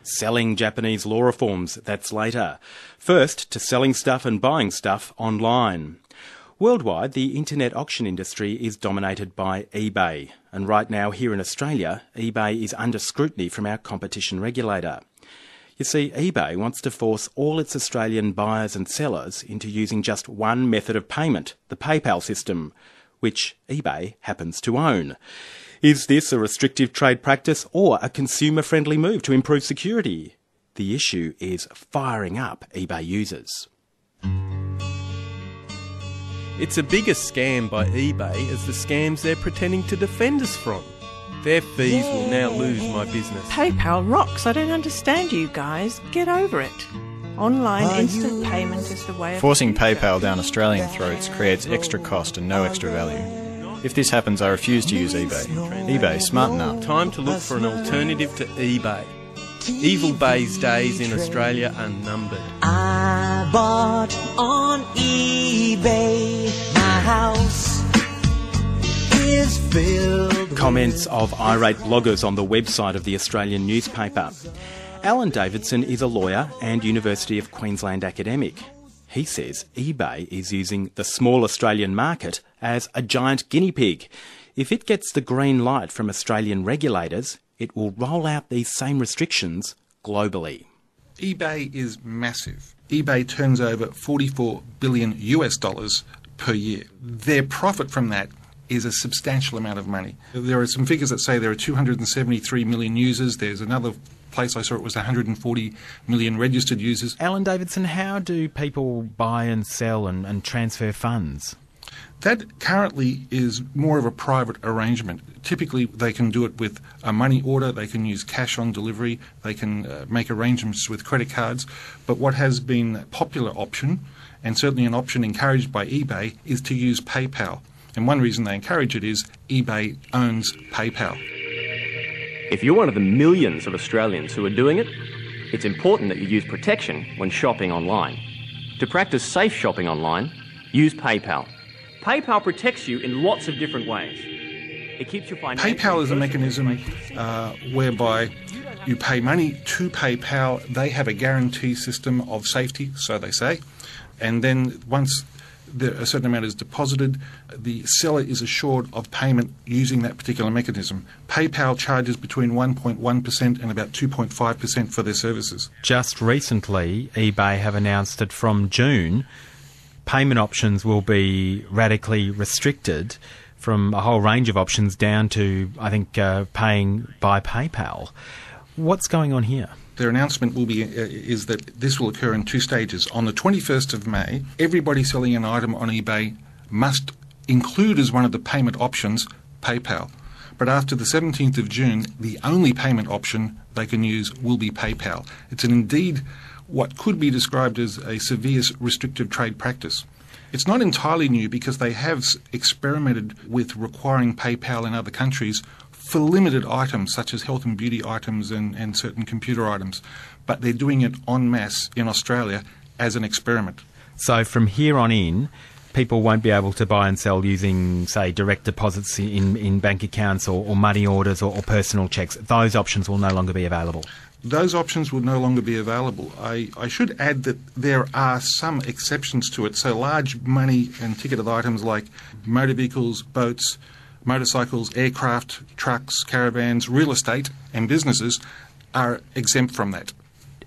Selling Japanese law reforms, that's later. First, to selling stuff and buying stuff online. Worldwide, the internet auction industry is dominated by eBay. And right now, here in Australia, eBay is under scrutiny from our competition regulator. You see, eBay wants to force all its Australian buyers and sellers into using just one method of payment, the PayPal system, which eBay happens to own. Is this a restrictive trade practice or a consumer-friendly move to improve security? The issue is firing up eBay users. It's a bigger scam by eBay as the scams they're pretending to defend us from. Their fees will now lose my business. PayPal rocks. I don't understand you guys. Get over it. Online instant payment is the way of... Forcing PayPal down Australian throats creates extra cost and no extra value. If this happens, I refuse to use eBay. eBay, smarten up. Time to look for an alternative to eBay. Evil Bay's days in Australia are numbered. I bought on eBay. My house is filled. Comments of irate bloggers on the website of the Australian newspaper. Alan Davidson is a lawyer and University of Queensland academic. He says eBay is using the small Australian market as a giant guinea pig. If it gets the green light from Australian regulators, it will roll out these same restrictions globally. eBay is massive. eBay turns over $44 billion per year. Their profit from that is a substantial amount of money. There are some figures that say there are 273 million users. There's another place I saw it was 140 million registered users. Alan Davidson, how do people buy and sell and transfer funds? That currently is more of a private arrangement. Typically they can do it with a money order, they can use cash on delivery, they can make arrangements with credit cards. But what has been a popular option, and certainly an option encouraged by eBay, is to use PayPal. And one reason they encourage it is eBay owns PayPal. If you're one of the millions of Australians who are doing it, it's important that you use protection when shopping online. To practice safe shopping online, use PayPal. PayPal protects you in lots of different ways. It keeps your financial... PayPal is a mechanism whereby you pay money to PayPal. They have a guarantee system of safety, so they say. And then once a certain amount is deposited, the seller is assured of payment using that particular mechanism. PayPal charges between 1.1% and about 2.5% for their services. Just recently, eBay have announced that from June, payment options will be radically restricted from a whole range of options down to, I think, paying by PayPal. What's going on here? Their announcement will be is that this will occur in two stages. On the 21st of May, everybody selling an item on eBay must include as one of the payment options PayPal. But after the 17th of June, the only payment option they can use will be PayPal. It's indeed what could be described as a severe restrictive trade practice. It's not entirely new because they have experimented with requiring PayPal in other countries for limited items such as health and beauty items and certain computer items. But they're doing it en masse in Australia as an experiment. So from here on in, people won't be able to buy and sell using, say, direct deposits in bank accounts or money orders or personal checks. Those options will no longer be available. Those options will no longer be available. I should add that there are some exceptions to it. So large money and ticketed items like motor vehicles, boats, motorcycles, aircraft, trucks, caravans, real estate and businesses are exempt from that.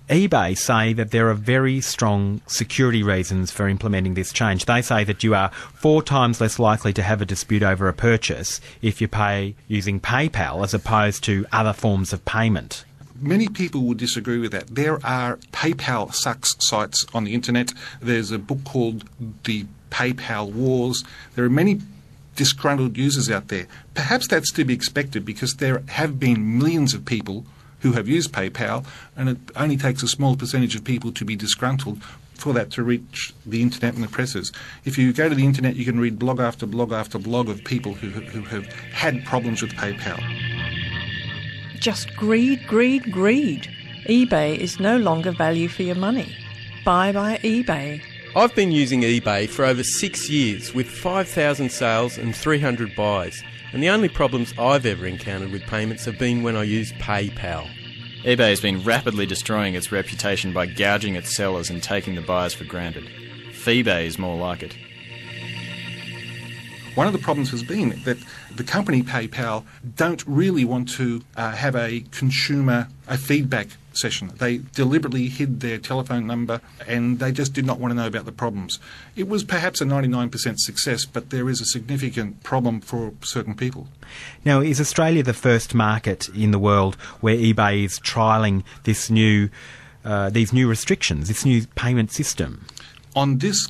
eBay say that there are very strong security reasons for implementing this change. They say that you are 4 times less likely to have a dispute over a purchase if you pay using PayPal as opposed to other forms of payment. Many people would disagree with that. There are PayPal sucks sites on the internet. There's a book called The PayPal Wars. There are many disgruntled users out there. Perhaps that's to be expected because there have been millions of people who have used PayPal, and it only takes a small percentage of people to be disgruntled for that to reach the internet and the presses. If you go to the internet, you can read blog after blog after blog of people who have had problems with PayPal. Just greed, greed, greed. eBay is no longer value for your money. Buy by eBay. I've been using eBay for over 6 years with 5,000 sales and 300 buys. and the only problems I've ever encountered with payments have been when I use PayPal. eBay has been rapidly destroying its reputation by gouging its sellers and taking the buyers for granted. Feebay is more like it. One of the problems has been that the company PayPal don't really want to have a feedback session. They deliberately hid their telephone number and they just did not want to know about the problems. It was perhaps a 99% success, but there is a significant problem for certain people. Now, is Australia the first market in the world where eBay is trialling these new restrictions, this new payment system? On this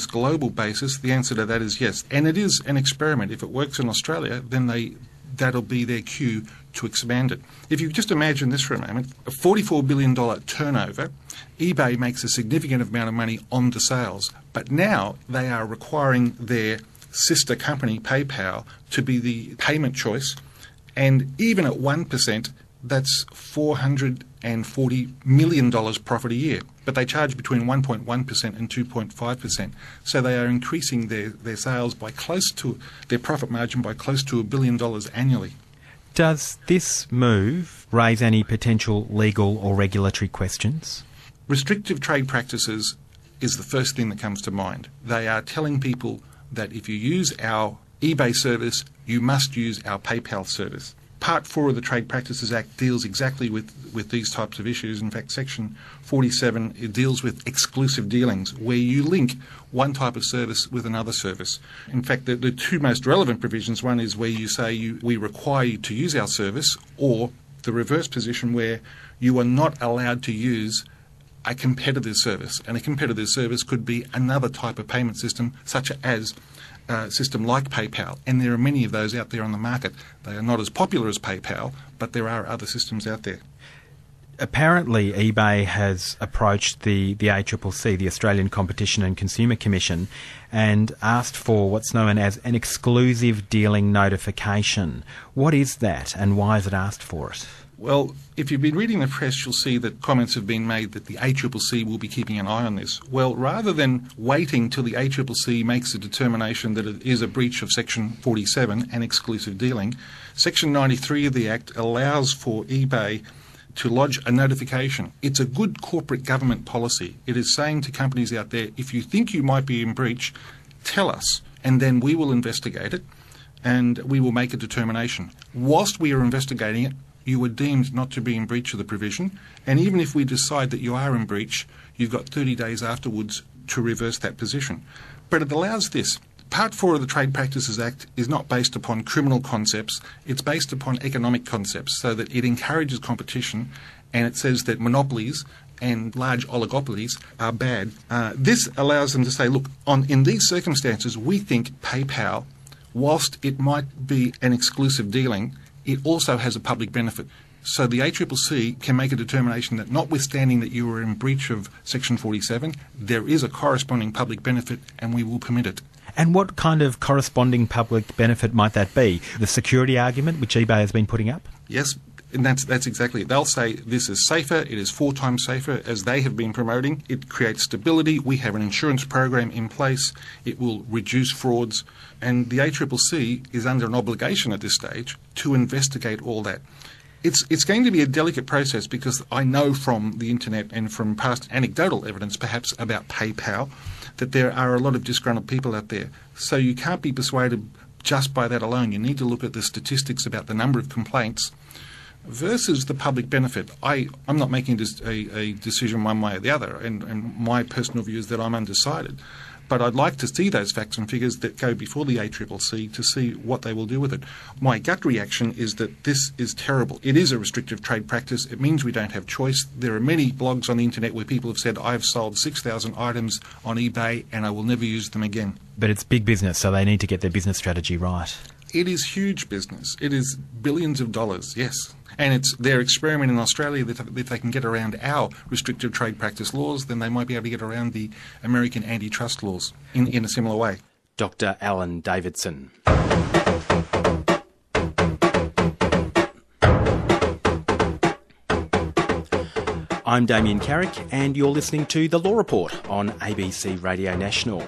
global basis, the answer to that is yes. And it is an experiment. If it works in Australia, then that'll be their cue to expand it. If you just imagine this for a moment, a $44 billion turnover, eBay makes a significant amount of money on the sales. But now they are requiring their sister company, PayPal, to be the payment choice. And even at 1%, that's $440 million profit a year. But they charge between 1.1% and 2.5%. So they are increasing their sales by their profit margin by close to $1 billion annually. Does this move raise any potential legal or regulatory questions? Restrictive trade practices is the first thing that comes to mind. They are telling people that if you use our eBay service, you must use our PayPal service. Part 4 of the Trade Practices Act deals exactly with these types of issues. In fact, Section 47 it deals with exclusive dealings, where you link one type of service with another service. In fact, the two most relevant provisions, one is where you say we require you to use our service, or the reverse position where you are not allowed to use a competitor's service. And a competitor's service could be another type of payment system, such as system like PayPal, and there are many of those out there on the market. They are not as popular as PayPal, but there are other systems out there. Apparently, eBay has approached the ACCC, the Australian Competition and Consumer Commission, and asked for what's known as an exclusive dealing notification. What is that, and why has it asked for it? Well, if you've been reading the press, you'll see that comments have been made that the ACCC will be keeping an eye on this. Well, rather than waiting till the ACCC makes a determination that it is a breach of Section 47 and exclusive dealing, Section 93 of the Act allows for eBay to lodge a notification. It's a good corporate government policy. It is saying to companies out there, if you think you might be in breach, tell us, and then we will investigate it and we will make a determination. Whilst we are investigating it, you are deemed not to be in breach of the provision, and even if we decide that you are in breach, you've got 30 days afterwards to reverse that position. But it allows this. Part 4 of the Trade Practices Act is not based upon criminal concepts, it's based upon economic concepts, so that it encourages competition, and it says that monopolies and large oligopolies are bad. This allows them to say, look, in these circumstances, we think PayPal, whilst it might be an exclusive dealing, it also has a public benefit. So the ACCC can make a determination that notwithstanding that you are in breach of Section 47, there is a corresponding public benefit and we will permit it. And what kind of corresponding public benefit might that be? The security argument which eBay has been putting up? Yes, and that's exactly it. They'll say this is safer, it is 4 times safer, as they have been promoting. It creates stability, we have an insurance program in place, it will reduce frauds, and the ACCC is under an obligation at this stage to investigate all that. It's going to be a delicate process because I know from the internet and from past anecdotal evidence perhaps about PayPal that there are a lot of disgruntled people out there. So you can't be persuaded just by that alone. You need to look at the statistics about the number of complaints versus the public benefit. I'm not making a decision one way or the other, and my personal view is that I'm undecided. But I'd like to see those facts and figures that go before the ACCC to see what they will do with it. My gut reaction is that this is terrible. It is a restrictive trade practice. It means we don't have choice. There are many blogs on the internet where people have said, I've sold 6,000 items on eBay and I will never use them again. But it's big business, so they need to get their business strategy right. It is huge business. It is billions of dollars, yes. And it's their experiment in Australia that if they can get around our restrictive trade practice laws, then they might be able to get around the American antitrust laws in a similar way. Dr. Alan Davidson. I'm Damien Carrick, and you're listening to The Law Report on ABC Radio National.